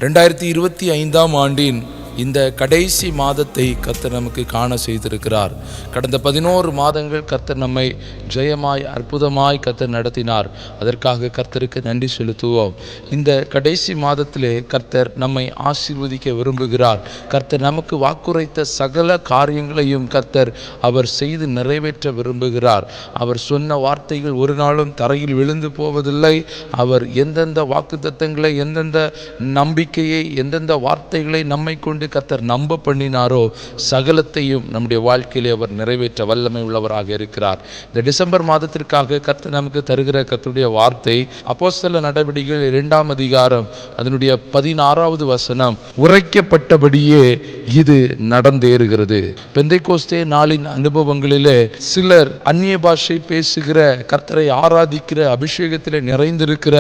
2025ஆம் ஆண்டின் இந்த கடைசி மாதத்தை கர்த்தர் நமக்கு காண செய்திருக்கிறார். கடந்த 11 மாதங்கள் கர்த்தர் நம்மை ஜெயமாய் அற்புதமாய் கர்த்தர் நடத்தினார். அதற்காக கர்த்தருக்கு நன்றி செலுத்துவோம். இந்த கடைசி மாதத்திலே கர்த்தர் நம்மை ஆசீர்வதிக்க விரும்புகிறார். கர்த்தர் நமக்கு வாக்குரைத்த சகல காரியங்களையும் கர்த்தர் அவர் செய்து நிறைவேற்ற விரும்புகிறார். அவர் சொன்ன வார்த்தைகள் ஒரு நாளும் தரையில் விழுந்து போவதில்லை. அவர் எந்தெந்த வாக்குத்தத்தங்களை, எந்தெந்த நம்பிக்கையை, எந்தெந்த வார்த்தைகளை நம்மை கொண்டு கர்த்தர் நம்ப பண்ணினாரோ சகலத்தையும் நம்முடைய வாழ்க்கையிலே அவர் நிறைவேற்ற வல்லமை உள்ளவராக இருக்கிறார். இந்த டிசம்பர் மாதத்திற்காக கர்த்தர் நமக்கு தருகிற கர்த்தருடைய வார்த்தை அப்போஸ்தலர் நடவடிக்கைகள் 2ஆம் அதிகாரம் அதனுடைய 16வது வசனம், உரைக்கப்பட்டபடியே இது நடந்தேறுகிறது. பெந்தைக்கோஸ்தே நாளின் அனுபவங்களிலே சிலர் அந்நிய பாஷை பேசுகிற, கர்த்தரை ஆராதிக்கிற, அபிஷேகத்திலே நிறைந்திருக்கிற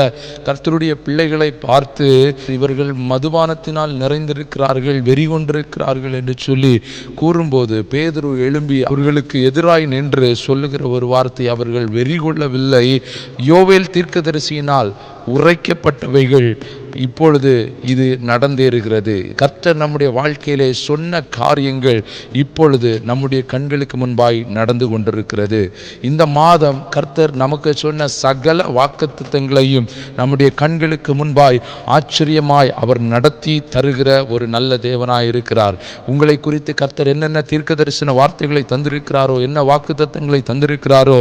கர்த்தருடைய பிள்ளைகளை பார்த்து இவர்கள் மதுபானத்தினால் நிறைந்திருக்கிறார்கள், வெறி கொண்டிருக்கிறார்கள் என்று சொல்லி கூறும்போது பேதுரு எழும்பி அவர்களுக்கு எதிராய் நின்று சொல்லுகிற ஒரு வார்த்தை, அவர்கள் வெறி கொள்ளவில்லை, யோவேல் தீர்க்கதரிசியினால் உரைக்கப்பட்டவைகள் இப்பொழுது இது நடந்தேறுகிறது. கர்த்தர் நம்முடைய வாழ்க்கையிலே சொன்ன காரியங்கள் இப்பொழுது நம்முடைய கண்களுக்கு முன்பாய் நடந்து கொண்டிருக்கிறது. இந்த மாதம் கர்த்தர் நமக்கு சொன்ன சகல வாக்குத்தத்தங்களையும் நம்முடைய கண்களுக்கு முன்பாய் ஆச்சரியமாய் அவர் நடத்தி தருகிற ஒரு நல்ல தேவனாய் இருக்கிறார். உங்களை குறித்து கர்த்தர் என்னென்ன தீர்க்க தரிசன வார்த்தைகளை தந்திருக்கிறாரோ, என்ன வாக்குத்தத்தங்களை தந்திருக்கிறாரோ,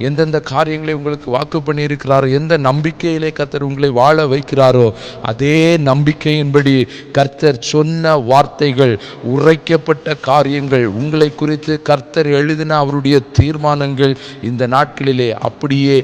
எந்தெந்த காரியங்களை உங்களுக்கு வாக்கு பண்ணியிருக்கிறாரோ, எந்த நம்பிக்கையிலே கர்த்தர் உங்களை வாழ வைக்கிறாரோ அதே நம்பிக்கையின்படி கர்த்தர் சொன்ன வார்த்தைகள், உரைக்கப்பட்ட காரியங்கள், உங்களை குறித்து கர்த்தர் எழுதின அவருடைய தீர்மானங்கள் இந்த நாட்களிலே அப்படியே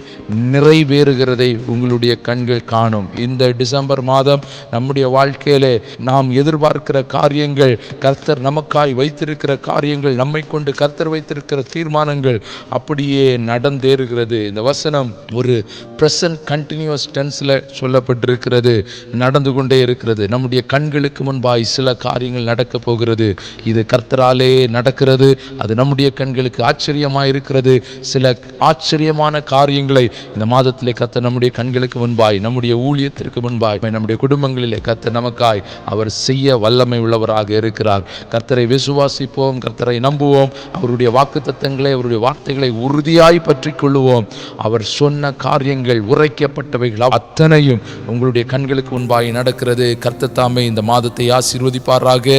நிறைவேறுகிறதை உங்களுடைய கண்கள் காணும். இந்த டிசம்பர் மாதம் நம்முடைய வாழ்க்கையிலே நாம் எதிர்பார்க்கிற காரியங்கள், கர்த்தர் நமக்காய் வைத்திருக்கிற காரியங்கள், நம்மை கொண்டு கர்த்தர் வைத்திருக்கிற தீர்மானங்கள் அப்படியே நடந்தேறுகிறது. இந்த வசனம் ஒரு பிரசன்ட் கண்டினியூஸ் டென்ஸ்ல சொல்லப்பட்டிருக்கிறது, நடந்து கொண்டே இருக்கிறது. நம்முடைய கண்களுக்கு முன்பாய் சில காரியங்கள் நடக்க போகிறது. இது கர்த்தராலே நடக்கிறது. அது நம்முடைய கண்களுக்கு ஆச்சரியமாக இருக்கிறது. சில ஆச்சரியமான காரியங்களை இந்த மாதத்திலே கர்த்தர் நம்முடைய கண்களுக்கு முன்பாய், நம்முடைய ஊழியத்திற்கு முன்பாய், நம்முடைய குடும்பங்களிலே கர்த்தர் நமக்காய் அவர் செய்ய வல்லமை உள்ளவராக இருக்கிறார். கர்த்தரை விசுவாசிப்போம், கர்த்தரை நம்புவோம், அவருடைய வாக்குத்தத்தங்களை, அவருடைய வார்த்தைகளை உறுதியாய் பற்றி கொள்ளுவோம். அவர் சொன்ன காரியங்கள், உரைக்கப்பட்டவைகள் அத்தனையும் உங்களுடைய கண்களுக்கு முன்பாய் நடக்கிறது. கர்த்தர் தாமே இந்த மாதத்தை ஆசீர்வதிப்பாராக.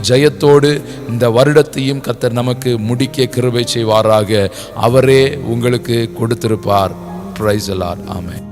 ஜெயத்தோடு இந்த வருடத்தையும் கர்த்தர் நமக்கு முடிக்க கிருபை செய்வாராக. அவரே உங்களுக்கு கொடுத்திருப்பார். Praise the Lord. ஆமென்.